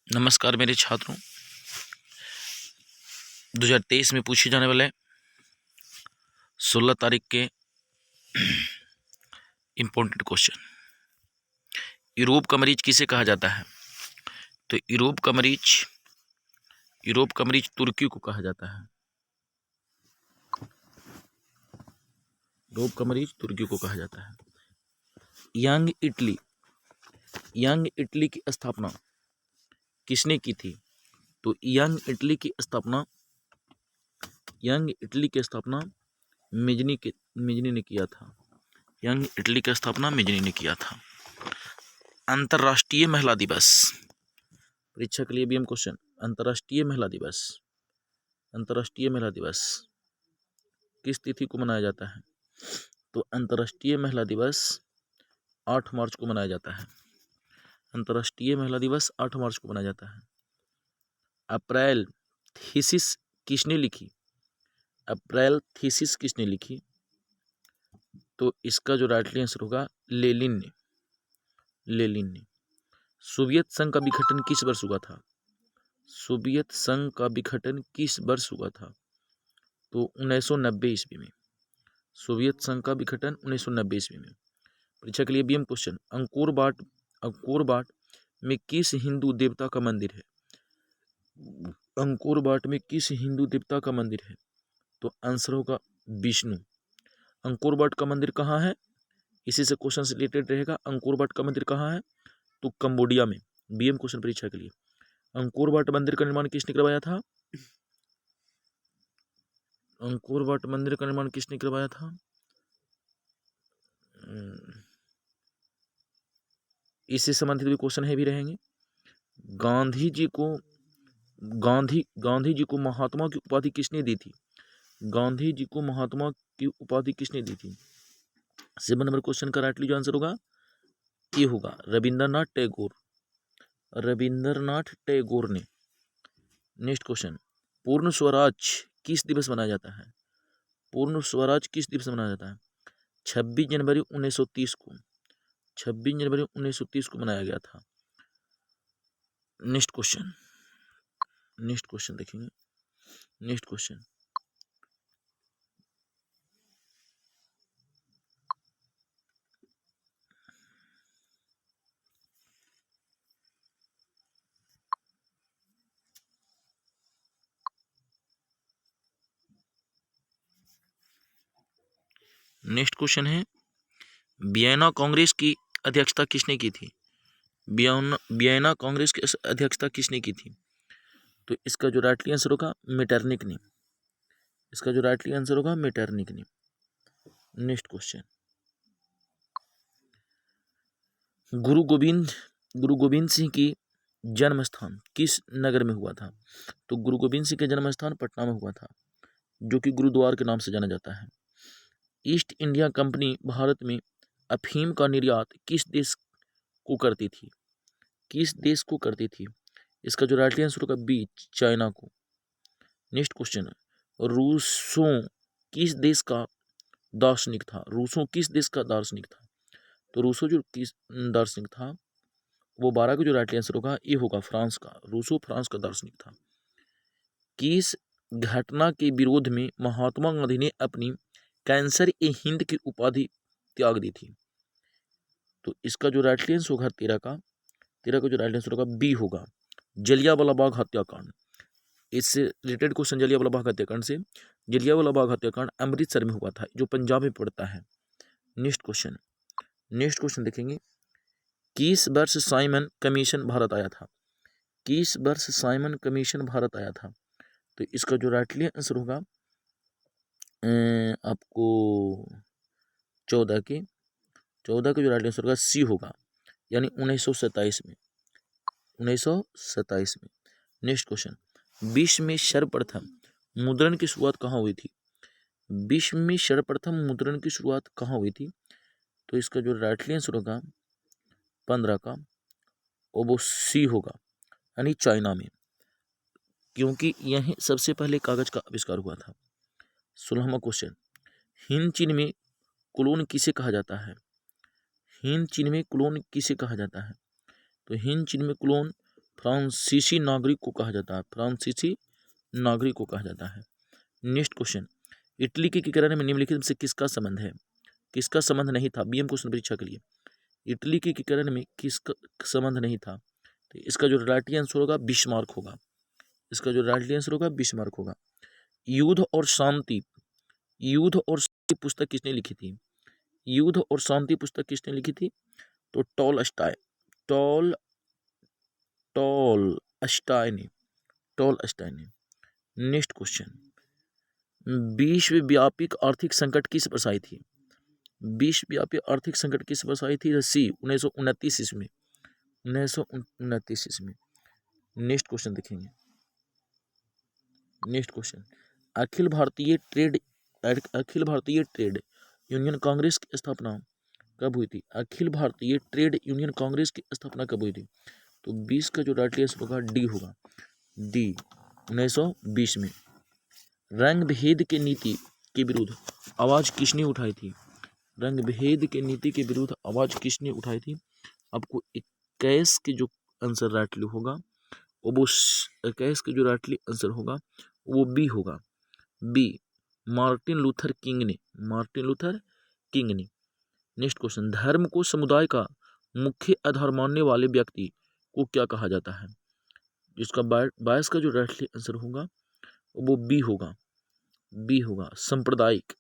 नमस्कार मेरे छात्रों। 2023 में पूछे जाने वाले 16 तारीख के इम्पोर्टेंट क्वेश्चन। यूरोप का मरीज किसे कहा जाता है? तो यूरोप का मरीज तुर्की को कहा जाता है। यूरोप का मरीज तुर्की को कहा जाता है। यंग इटली की स्थापना किसने की थी? तो यंग इटली की स्थापना मिजनी ने किया था। यंग इटली की स्थापना मिजनी ने किया था। अंतर्राष्ट्रीय महिला दिवस, परीक्षा के लिए भी हम क्वेश्चन। अंतर्राष्ट्रीय महिला दिवस किस तिथि को मनाया जाता है? तो अंतर्राष्ट्रीय महिला दिवस 8 मार्च को मनाया जाता है। अंतर्राष्ट्रीय महिला दिवस 8 मार्च को मनाया जाता है। अप्रैल थीसिस किसने लिखी? तो इसका जो राइट आंसर होगा लेनिन ने। सोवियत संघ का विघटन किस वर्ष हुआ था? तो 1990 ईस्वी में। सोवियत संघ का विघटन 1990 ईस्वी में। परीक्षा के लिए भी हम क्वेश्चन। अंकोर वाट में किस हिंदू देवता का मंदिर है? तो आंसर होगा विष्णु। अंकोर वाट का मंदिर कहाँ है? इसी से क्वेश्चन से रिलेटेड रहेगा। अंकोर वाट का मंदिर कहाँ है? तो कंबोडिया में। बीएम क्वेश्चन परीक्षा के लिए। अंकोर वाट मंदिर का निर्माण किसने करवाया था? इससे संबंधित भी क्वेश्चन है भी रहेंगे। गांधी जी को महात्मा की उपाधि किसने दी थी? 7 नंबर क्वेश्चन का राइटली जो आंसर होगा ये होगा रविंद्रनाथ टैगोर ने। Next question. पूर्ण स्वराज किस दिवस मनाया जाता है? 26 जनवरी 1930 को मनाया गया था। नेक्स्ट क्वेश्चन देखेंगे। Next question. है वियना कांग्रेस की अध्यक्षता किसने की थी? वियना कांग्रेस की अध्यक्षता किसने की थी? तो इसका जो राइटली आंसर होगा मेटरनिक ने। Next question. गुरु गोविंद सिंह की जन्म स्थान किस नगर में हुआ था? तो गुरु गोविंद सिंह का जन्म स्थान पटना में हुआ था, जो कि गुरुद्वार के नाम से जाना जाता है। ईस्ट इंडिया कंपनी भारत में अफीम का निर्यात किस देश को करती थी? इसका जो राइट आंसर होगा बी, चाइना को। Next question. रूसो किस देश का दार्शनिक था? तो रूसो जो दार्शनिक था वो 12 का जो राइट आंसर होगा ये होगा फ्रांस का। रूसो फ्रांस का दार्शनिक था। किस घटना के विरोध में महात्मा गांधी ने अपनी कैंसर ए हिंद की उपाधि त्याग दी थी? तो इसका जो राइट आंसर होगा 13 का जो राइट आंसर होगा बी होगा जलियांवाला बाग हत्याकांड। इससे रिलेटेड क्वेश्चन जलियांवाला बाग हत्याकांड अमृतसर में हुआ था, जो पंजाब में पड़ता है। नेक्स्ट क्वेश्चन देखेंगे। किस वर्ष साइमन कमीशन भारत आया था? तो इसका जो राइटली आंसर होगा आपको 14 का जो राइट आंसर होगा सी होगा, यानी 1927 में। Next question. विश्व में सर्वप्रथम मुद्रण की शुरुआत कहाँ हुई थी? तो इसका जो राइटली आंसर होगा 15 का वो सी होगा, यानी चाइना में, क्योंकि यहीं सबसे पहले कागज का आविष्कार हुआ था। 16वां क्वेश्चन। हिंद चीन में क्लोन किसे कहा जाता है? तो हिंद चीन में क्लोन फ्रांसीसी नागरिक को कहा जाता है, फ्रांसीसी नागरिक को कहा जाता है। नेक्स्ट क्वेश्चन, इटली के एकीकरण में निम्नलिखित में से किसका संबंध है? किसका संबंध नहीं था? बीएम क्वेश्चन परीक्षा के लिए इटली के एकीकरण में किसका संबंध नहीं था? तो इसका जो राइट आंसर होगा बिस्मार्क होगा। इसका जो राइट आंसर होगा बिस्मार्क होगा। युद्ध और शांति, युद्ध और शांति पुस्तक किसने लिखी थी? युद्ध और शांति पुस्तक किसने लिखी थी? तो टॉलस्टॉय, टॉलस्टॉय ने। नेक्स्ट क्वेश्चन, विश्वव्यापी आर्थिक संकट किस वर्ष आई थी? विश्वव्यापी आर्थिक संकट किस वर्ष आई थी? सी 1929 ईस्वी में, 1929 ईस्वी में। नेक्स्ट क्वेश्चन देखेंगे। Next question, Akhil Bharatiya trade union Congress की स्थापना कब हुई थी? अखिल भारतीय ट्रेड यूनियन कांग्रेस की स्थापना कब हुई थी? तो 20 का जो राइट आंसर होगा डी होगा, डी 1920 में। रंग भेद के नीति के विरुद्ध आवाज किसने उठाई थी? रंग भेद के नीति के विरुद्ध आवाज किसने उठाई थी? आपको 21 के जो आंसर राइटली होगा वो 21 के जो राइटली आंसर होगा वो बी होगा, बी मार्टिन लूथर किंग ने, मार्टिन लूथर किंग ने। नेक्स्ट क्वेश्चन, धर्म को समुदाय का मुख्य आधार मानने वाले व्यक्ति को क्या कहा जाता है? जिसका 22 का जो राइटली आंसर होगा वो बी होगा, बी होगा सांप्रदायिक,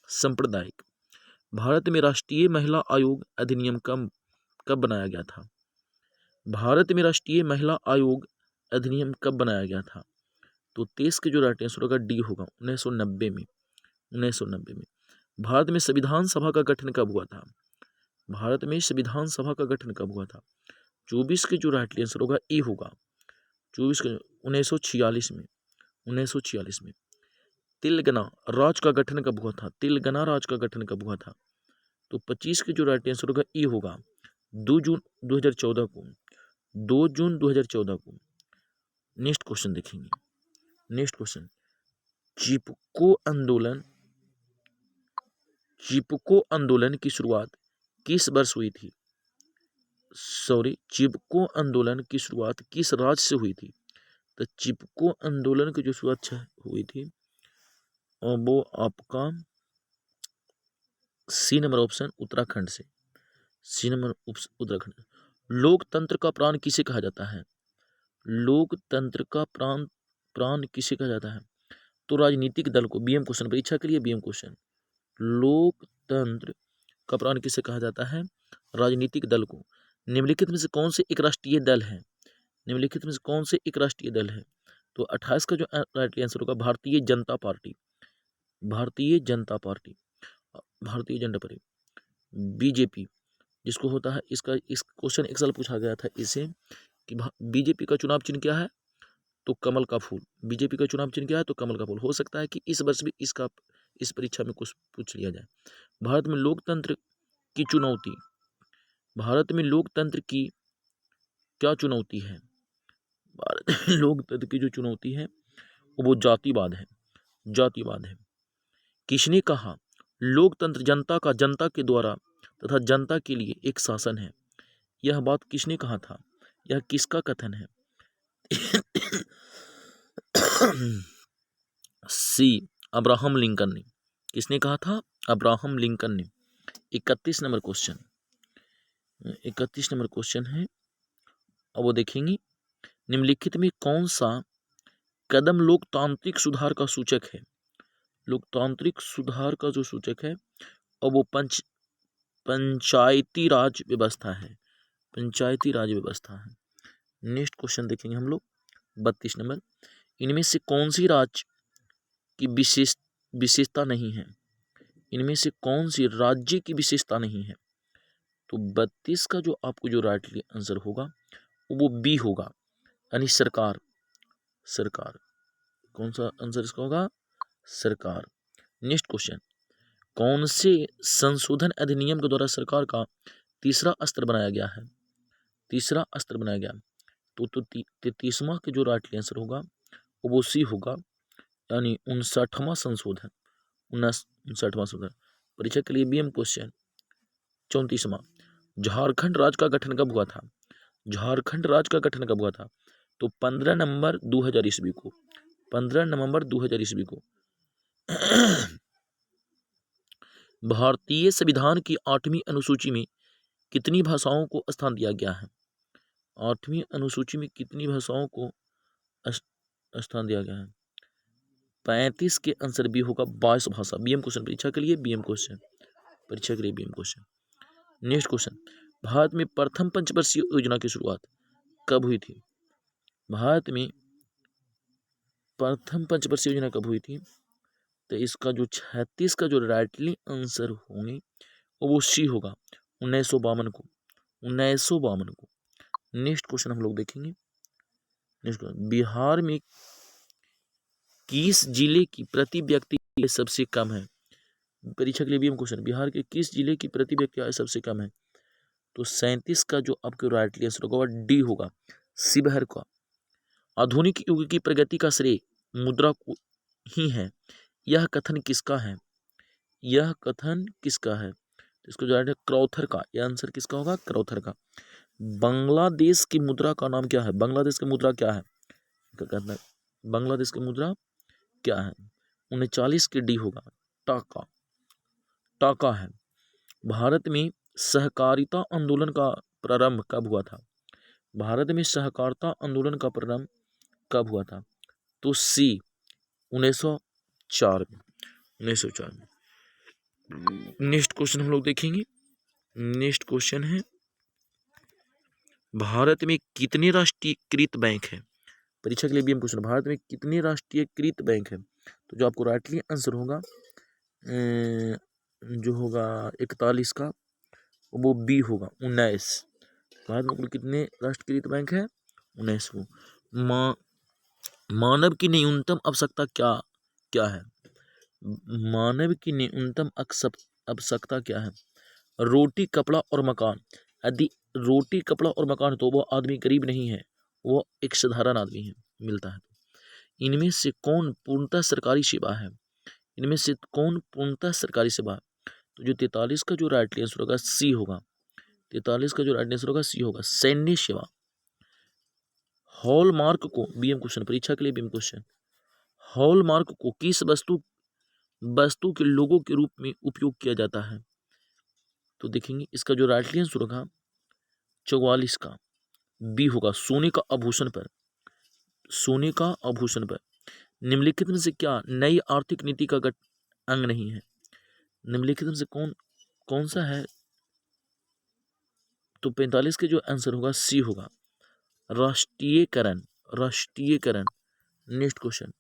सांप्रदायिक। भारत में राष्ट्रीय महिला आयोग अधिनियम कब बनाया गया था? भारत में राष्ट्रीय महिला आयोग अधिनियम कब बनाया गया था? तो 23 के जो राइट आंसर होगा डी होगा, 1990 में, 1990 में। भारत में संविधान सभा का गठन कब हुआ था? भारत में संविधान सभा का गठन कब हुआ था? 24 के जो राइट आंसर होगा ए होगा, 24 के 1946 में, 1946 में। तेलंगाना राज्य का गठन कब हुआ था? तेलंगाना राज्य का गठन कब हुआ था? तो 25 के जो राइट आंसर होगा ए होगा, 2 जून 2014 को, 2 जून 2014 को। नेक्स्ट क्वेश्चन देखेंगे। नेक्स्ट क्वेश्चन, चिपको आंदोलन की शुरुआत किस वर्ष हुई थी? चिपको आंदोलन की शुरुआत किस राज्य से हुई थी? तो चिपको आंदोलन की जो शुरुआत हुई थी वो आपका सी नंबर ऑप्शन उत्तराखंड से, सी नंबर उत्तराखंड। लोकतंत्र का प्राण किसे कहा जाता है? लोकतंत्र का प्राण किसे कहा जाता है? तो राजनीतिक दल को, बीएम क्वेश्चन परीक्षा के लिए, बीएम क्वेश्चन, लोकतंत्र का प्राण किसे कहा जाता है? राजनीतिक दल को। निम्नलिखित में से कौन से एक राष्ट्रीय दल है? निम्नलिखित में से कौन से एक राष्ट्रीय दल है? तो 28 का जो राइट आंसर होगा Bharatiya Janata party, Bharatiya Janata party, Bharatiya Janata party, BJP जिसको होता है। इसका इस क्वेश्चन एक साल पूछा गया था इसे कि बीजेपी का चुनाव चिन्ह क्या है? तो कमल का फूल। बीजेपी का चुनाव चिन्ह क्या है? तो कमल का फूल। हो सकता है कि इस वर्ष भी इसका इस परीक्षा में कुछ पूछ लिया जाए। भारत में लोकतंत्र की चुनौती, भारत में लोकतंत्र की क्या चुनौती है? भारत में लोकतंत्र की जो चुनौती है वो जातिवाद है, जातिवाद है। किसने कहा लोकतंत्र जनता का, जनता के द्वारा तथा जनता के लिए एक शासन है? यह बात किसने कहा था? यह किसका कथन है? सी अब्राहम लिंकन ने। किसने कहा था? अब्राहम लिंकन ने। 31 नंबर क्वेश्चन, 31 नंबर क्वेश्चन है, अब वो देखेंगे। निम्नलिखित में कौन सा कदम लोकतांत्रिक सुधार का सूचक है? लोकतांत्रिक सुधार का जो सूचक है और वो पंचायती राज व्यवस्था है, पंचायती राज व्यवस्था है। नेक्स्ट क्वेश्चन देखेंगे हम लोग 32 नंबर, इनमें से कौन सी राज्य की विशेषता नहीं है? इनमें से कौन सी राज्य की विशेषता नहीं है? तो 32 का जो आपको जो राइट आंसर होगा वो बी होगा, यानी सरकार, सरकार। कौन सा आंसर इसका होगा? सरकार। नेक्स्ट क्वेश्चन, कौन से संशोधन अधिनियम के द्वारा सरकार का तीसरा अस्त्र बनाया गया है? तीसरा अस्त्र बनाया गया तो 33वां के जो राइट आंसर होगा वो सी होगा, यानी 59वां संशोधन, 59वां संशोधन। परीक्षा के लिए बीएम क्वेश्चन 34वां, झारखंड राज्य का गठन कब हुआ था? झारखंड राज्य का गठन कब हुआ था? तो 15 नवंबर 2000 ईस्वी को, 15 नवंबर 2000 ईस्वी को भारतीय संविधान की 8वीं अनुसूची में कितनी भाषाओं को स्थान दिया गया है? 8वीं अनुसूची में कितनी भाषाओं को स्थान दिया गया है? 35 के आंसर बी होगा 22 भाषा। बीएम क्वेश्चन परीक्षा के लिए, बीएम क्वेश्चन परीक्षा के लिए, BM question. Next question, Bharat में प्रथम पंचवर्षीय योजना की शुरुआत कब हुई थी? भारत में प्रथम पंचवर्षीय योजना कब हुई थी? तो इसका जो 36 का जो राइटली आंसर होंगे वो सी होगा 1952 को, 1952 को। नेक्स्ट क्वेश्चन हम लोग देखेंगे। नेक्स्ट क्वेश्चन, बिहार में किस जिले की प्रति व्यक्ति आय सबसे कम है? परीक्षा के लिए भी हम क्वेश्चन, बिहार के किस जिले की प्रति व्यक्ति आय सबसे कम है? तो 37 का जो आपके राइटली आंसर होगा वह डी होगा, शिवहर का। आधुनिक युग की प्रगति का श्रेय मुद्रा को ही है, यह कथन किसका है? यह कथन किसका है? तो इसको जो है क्रॉथर का, यह आंसर किसका होगा? क्रॉथर का। बांग्लादेश की मुद्रा का नाम क्या है? बांग्लादेश की मुद्रा क्या है? बांग्लादेश की मुद्रा क्या है? 39 के डी होगा, टाका, टाका है। भारत में सहकारिता आंदोलन का प्रारंभ कब हुआ था? भारत में सहकारिता आंदोलन का प्रारंभ कब हुआ था? तो सी 1904 में, 1904 में। नेक्स्ट क्वेश्चन हम लोग देखेंगे। नेक्स्ट क्वेश्चन है, भारत में कितने राष्ट्रीयकृत बैंक है? परीक्षा के लिए भी हम क्वेश्चन, भारत में कितने राष्ट्रीयकृत बैंक है? तो जो आपको राइटली आंसर होगा जो होगा 41 का, वो बी होगा 19। भारत में कुल कितने राष्ट्रीयकृत बैंक है? 19 को। मानव की न्यूनतम आवश्यकता क्या है? मानव की न्यूनतम आवश्यकता क्या है? रोटी, कपड़ा और मकान। यदि रोटी, कपड़ा और मकान तो वो आदमी गरीब नहीं है, वो एक साधारण आदमी है, मिलता है। इनमें से कौन पूर्णतः सरकारी सेवा है? इनमें से कौन पूर्णतः सरकारी सेवा? तो जो 43 का जो राइट आंसर होगा सी होगा, 43 का जो राइट आंसर होगा सी होगा, सैन्य सेवा। हॉलमार्क को, बीएम क्वेश्चन परीक्षा के लिए बीएम क्वेश्चन, हॉलमार्क को किस वस्तु के लोगो के रूप में उपयोग किया जाता है? तो देखेंगे इसका जो राइट आंसर होगा 44 का बी होगा, सोने का आभूषण पर, सोने का आभूषण पर। निम्नलिखित में से क्या नई आर्थिक नीति का अंग नहीं है? निम्नलिखित में से कौन सा है? तो 45 के जो आंसर होगा सी होगा, राष्ट्रीयकरण, राष्ट्रीयकरण। नेक्स्ट क्वेश्चन,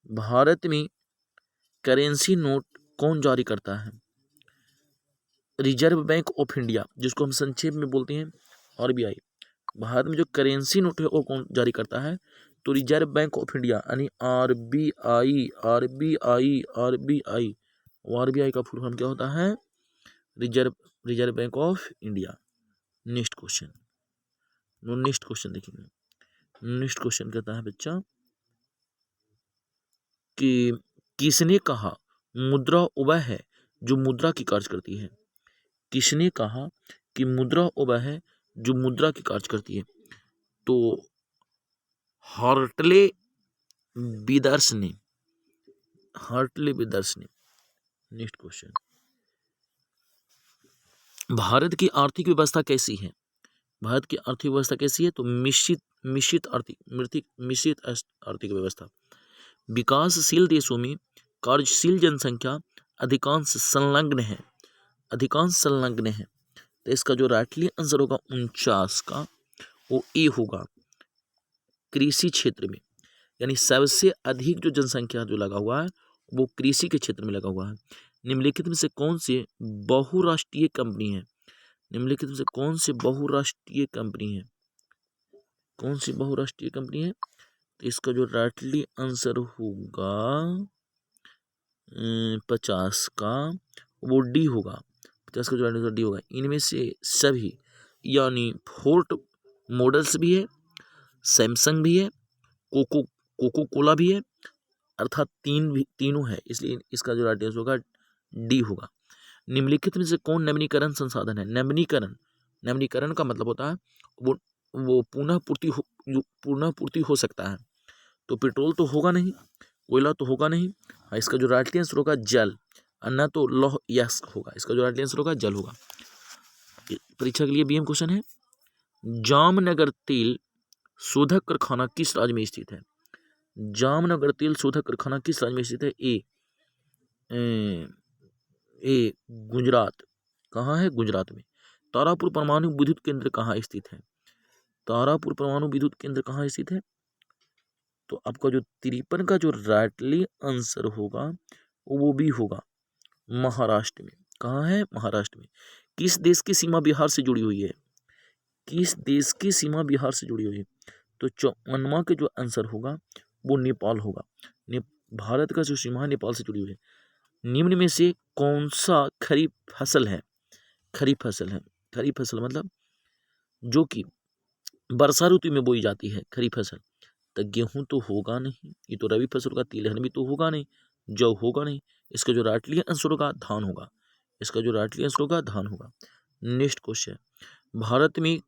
भारत में करेंसी नोट कौन जारी करता है? रिजर्व बैंक ऑफ इंडिया, जिसको हम संक्षेप में बोलते हैं आरबीआई। भारत में जो करेंसी नोट है वो कौन जारी करता है? तो रिजर्व बैंक ऑफ इंडिया यानी आरबीआई, आरबीआई, आरबीआई। आरबीआई का फुल फॉर्म क्या होता है? Reserve bank of India. Next question, next question देखेंगे। नेक्स्ट क्वेश्चन कहता है बच्चा कि किसने कहा मुद्रा वह है जो मुद्रा की कार्य करती है? किसने कहा कि मुद्रा वह है जो मुद्रा की कार्य करती है? तो हार्टले विदर्स ने, हार्टले विदर्स ने। नेक्स्ट क्वेश्चन, भारत की आर्थिक व्यवस्था कैसी है? भारत की आर्थिक व्यवस्था कैसी है? तो मिश्रित आर्थिक व्यवस्था। विकासशील देशों में कार्यशील जनसंख्या अधिकांश संलग्न है, अधिकांश संलग्न है। तो इसका जो राइटली आंसर होगा 49 का, वो ए होगा, कृषि क्षेत्र में। यानी सबसे अधिक जो जनसंख्या जो लगा हुआ है वो कृषि के क्षेत्र में लगा हुआ है। निम्नलिखित में से कौन सी बहुराष्ट्रीय कंपनी है? निम्नलिखित में से कौन सी बहुराष्ट्रीय कंपनी है? कौन सी बहुराष्ट्रीय कंपनी है? तो इसका जो राइटली आंसर होगा 50 का, वो डी होगा, 50 का जो राइट आंसर डी होगा। इनमें से सभी यानी फोर्ट मॉडल्स भी है, सैमसंग भी है, कोको कोला भी है, अर्थात तीनों है, इसलिए इसका जो राइट आंसर होगा डी होगा। निम्नलिखित में से कौन नवीनीकरण संसाधन है? नवीनीकरण का मतलब होता है वो वो पुनः पूर्ति हो सकता है। तो पेट्रोल तो होगा नहीं, कोयला तो होगा नहीं। हाँ, इसका जो राइट आंसर होगा जल, अन्ना तो लौह यस्क होगा। इसका जो राइट आंसर होगा जल होगा। परीक्षा के लिए बीएम क्वेश्चन है, जामनगर तेल शोधक कारखाना किस राज्य में स्थित है? जामनगर तेल शोधक कारखाना किस राज्य में स्थित है? ए गुजरात। कहाँ है? गुजरात में। तारापुर परमाणु विद्युत केंद्र कहाँ स्थित है? तारापुर परमाणु विद्युत केंद्र कहाँ स्थित है? तो आपका जो 53 का जो राइटली आंसर होगा वो भी होगा महाराष्ट्र में। कहाँ है? महाराष्ट्र में। किस देश की सीमा बिहार से जुड़ी हुई है? किस देश की सीमा बिहार से जुड़ी हुई है? तो 54वां के जो आंसर होगा वो नेपाल होगा। भारत का जो सीमा है नेपाल से जुड़ी हुई है। निम्न में से कौन सा खरीफ फसल है? खरीफ फसल है। खरीफ फसल मतलब जो कि वर्षा ऋतु में बोई जाती है खरीफ फसल। तो गेहूं तो होगा नहीं, ये तो रबी फसल का। तिलहन भी तो होगा नहीं, जौ होगा नहीं। इसका जो राइटली आंसर होगा धान होगा। इसका जो राइटली आंसर होगा धान होगा। नेक्स्ट क्वेश्चन, भारत में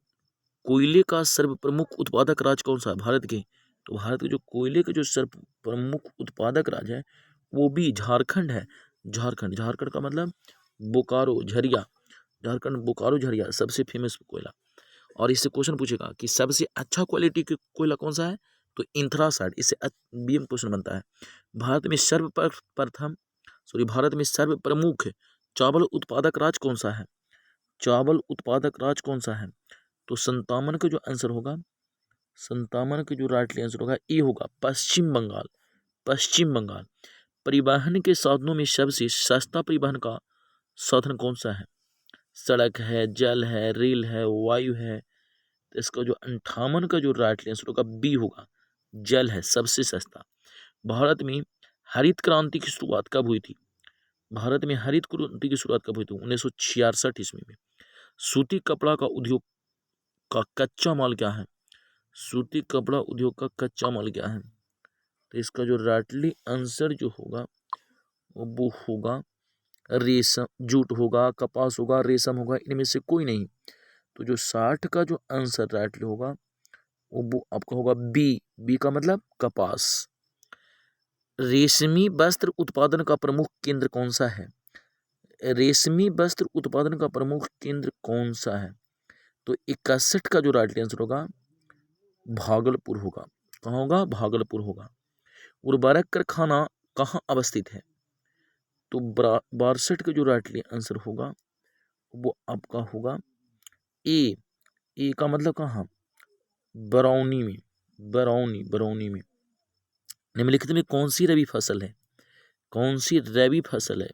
कोयले का सर्वप्रमुख उत्पादक राज्य कौन सा है? भारत के, तो भारत के जो कोयले का जो सर्वप्रमुख उत्पादक राज्य है वो भी झारखंड है। झारखंड, झारखंड का मतलब बोकारो झरिया। झारखंड बोकारो झरिया सबसे फेमस कोयला। और इससे क्वेश्चन पूछेगा कि सबसे अच्छा क्वालिटी का कोयला कौन सा है? तो इंथ्रासाइड। इससे बीएम क्वेश्चन बनता है। भारत में भारत में सर्वप्रमुख चावल उत्पादक राज्य कौन सा है? चावल उत्पादक राज्य कौन सा है? तो 57 का जो आंसर होगा, 57 का जो राइटली आंसर होगा ए होगा पश्चिम बंगाल। पश्चिम बंगाल। परिवहन के साधनों में सबसे सस्ता परिवहन का साधन कौन सा है? सड़क है, जल है, रेल है, वायु है। तो इसका जो 58 का जो राइट आंसर होगा बी होगा, जल है सबसे सस्ता। भारत में हरित क्रांति की शुरुआत कब हुई थी? भारत में हरित क्रांति की शुरुआत कब हुई थी? 1966 ईस्वी में। सूती कपड़ा का उद्योग का कच्चा माल क्या है? सूती कपड़ा उद्योग का कच्चा माल क्या है? तो इसका जो राइटली आंसर जो होगा वो होगा रेशम, जूट होगा, कपास होगा, रेशम होगा, इनमें से कोई नहीं। तो जो 60 का जो आंसर राइटली होगा वो आपका होगा बी। बी का मतलब कपास। रेशमी वस्त्र उत्पादन का प्रमुख केंद्र कौन सा है? रेशमी वस्त्र उत्पादन का प्रमुख केंद्र कौन सा है? तो 61 का जो राइट आंसर होगा भागलपुर होगा। कहाँ होगा? भागलपुर होगा। उर्वरक कारखाना कहाँ अवस्थित है? तो 62 का जो राइटली आंसर होगा वो आपका होगा ए। ए का मतलब कहाँ? बरौनी में। बरौनी में। निम्नलिखित में कौन सी रबी फसल है? कौन सी रबी फसल है?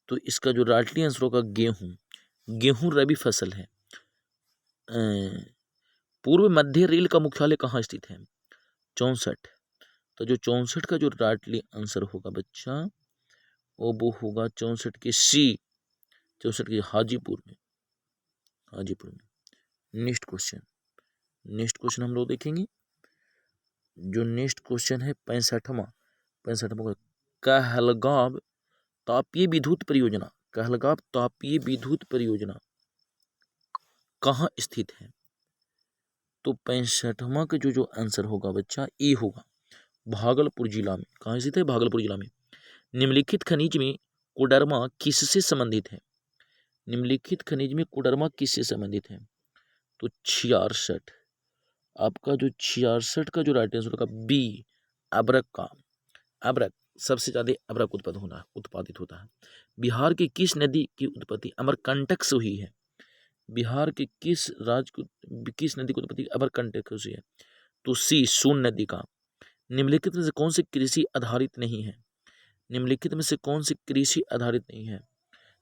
तो इसका जो राइटली आंसर होगा गेहूं। गेहूं रबी फसल है। पूर्व मध्य रेल का मुख्यालय कहाँ स्थित है? 64। तो जो 64 का जो राइटली आंसर होगा बच्चा वो होगा 64 के सी। 64 के हाजीपुर में। हाजीपुर में। नेक्स्ट क्वेश्चन हम लोग देखेंगे। जो नेक्स्ट क्वेश्चन है 65वां कहलगांव तापीय विद्युत परियोजना। कहलगांव तापीय विद्युत परियोजना कहाँ स्थित है? तो 65वां का जो आंसर होगा बच्चा ए होगा भागलपुर जिला में। कहाँ स्थित है? भागलपुर जिला में। निम्नलिखित खनिज में कोडरमा किससे संबंधित है? निम्नलिखित खनिज में कोडरमा किससे संबंधित है? तो 66। आपका जो 66 का जो राइट आंसर होगा बी अब्रक का। अब्रक सबसे ज्यादा अब्रक उत्पादित होता है। बिहार की किस नदी की उत्पत्ति अमरकंटक से हुई है? बिहार के किस नदी की उत्पत्ति अमरकंटक से हुई है? तो सी सोन नदी का। निम्नलिखित में से कौन सी कृषि आधारित नहीं है? निम्नलिखित में से कौन सी कृषि आधारित नहीं है?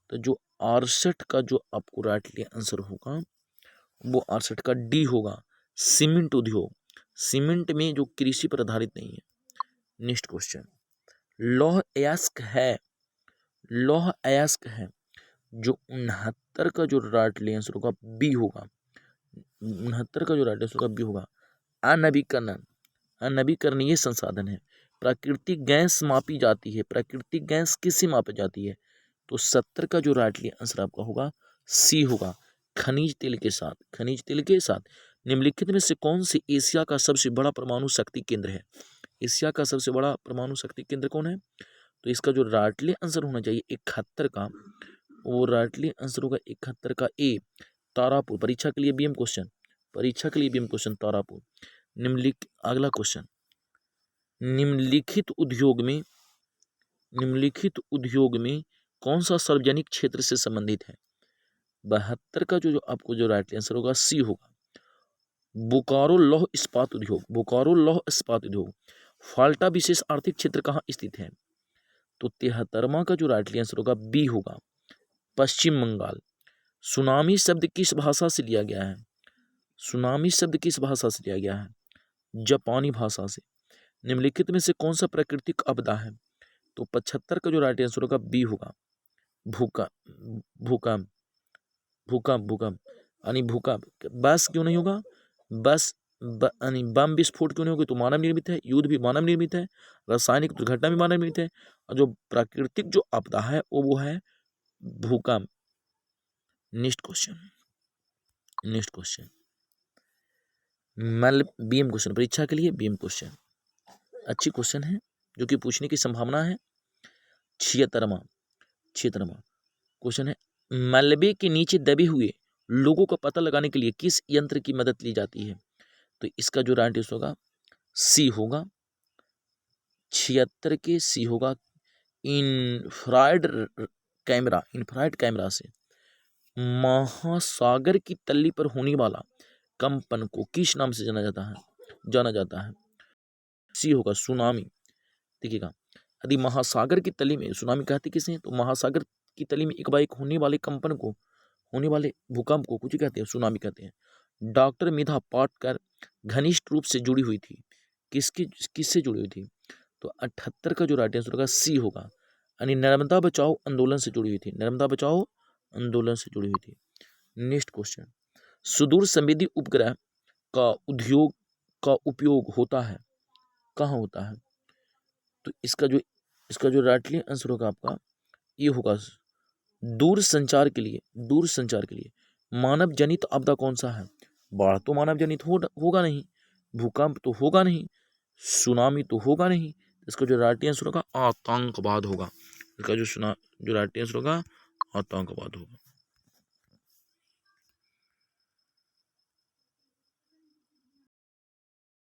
तो जो 68 का जो आपको राइटली आंसर होगा वो 68 का डी होगा सीमेंट उद्योग। सीमेंट में जो कृषि पर आधारित नहीं है। नेक्स्ट क्वेश्चन, लौह अयस्क है। लौह अयस्क है जो 69 का जो राइटली आंसर होगा बी होगा। 69 का जो राइट आंसर होगा बी होगा अनवीकरण। अनवीकरणीय संसाधन है। प्राकृतिक गैस मापी जाती है। प्राकृतिक गैस किससे मापी जाती है? तो 70 का जो राइटली आंसर आपका होगा सी होगा खनिज तेल के साथ। खनिज तेल के साथ निम्नलिखित में से कौन सी एशिया का सबसे बड़ा परमाणु शक्ति केंद्र है? एशिया का सबसे बड़ा परमाणु शक्ति केंद्र कौन है? तो इसका जो राइटली आंसर होना चाहिए 71 का, वो राइटली आंसर होगा 71 का ए, तारापुर। परीक्षा के लिए बीएम क्वेश्चन, परीक्षा के लिए बीएम क्वेश्चन तारापुर। अगला क्वेश्चन, निम्नलिखित उद्योग में कौन सा सार्वजनिक क्षेत्र से संबंधित है? 72 का जो आपको जो राइट आंसर होगा सी होगा, बोकारो लौह इस्पात उद्योग। बोकारो लौह इस्पात उद्योग। फाल्टा विशेष आर्थिक क्षेत्र कहाँ स्थित है? तो 73वां का जो राइट आंसर होगा बी होगा, पश्चिम बंगाल। सुनामी शब्द किस भाषा से लिया गया है? सुनामी शब्द किस भाषा से लिया गया है? जापानी भाषा से। निम्नलिखित में से कौन सा प्राकृतिक आपदा है? तो 75 का जो राइट आंसर होगा बी होगा, भूकंप। भूकंप भूकंप यानी भूकंप। बस क्यों नहीं होगा? बस यानी बम विस्फोट क्यों नहीं होगी? तो मानव निर्मित है, युद्ध भी मानव निर्मित है, रासायनिक दुर्घटना भी मानव निर्मित है, और जो प्राकृतिक जो आपदा है वो है भूकंप। नेक्स्ट क्वेश्चन बीएम क्वेश्चन, परीक्षा के लिए बीएम क्वेश्चन, अच्छी क्वेश्चन है जो कि पूछने की संभावना है। 76वां क्वेश्चन है, मलबे के नीचे दबे हुए लोगों का पता लगाने के लिए किस यंत्र की मदद ली जाती है? तो इसका जो राइट आंसर होगा सी होगा, 76 के सी होगा, इंफ्रारेड कैमरा से महासागर की तल्ली पर होने वाला कंपन को किस नाम से जाना जाता है? सी होगा, सुनामी। देखिएगा, यदि महासागर की तली में सुनामी कहते किसे हैं? तो महासागर की तली में एक बार एक होने वाले कंपन को, होने वाले भूकंप को कुछ कहते हैं, सुनामी कहते हैं। डॉक्टर मिधा पाटकर घनिष्ठ रूप से जुड़ी हुई थी, किससे जुड़ी हुई थी? तो 78 का जो राइट आंसर होगा सी होगा, यानी नर्मदा बचाओ आंदोलन से जुड़ी हुई थी, नर्मदा बचाओ आंदोलन से जुड़ी हुई थी। नेक्स्ट क्वेश्चन, सुदूर संवेदी उपग्रह का उपयोग होता है, कहाँ होता है? तो इसका जो राइटली आंसर होगा आपका ये होगा, दूर संचार के लिए मानव जनित आपदा कौन सा है? बाढ़ तो मानव जनित होगा नहीं, भूकंप तो होगा नहीं, सुनामी तो होगा नहीं। इसका जो राइट आंसर होगा आतंकवाद होगा। इसका जो राइट आंसर होगा आतंकवाद होगा।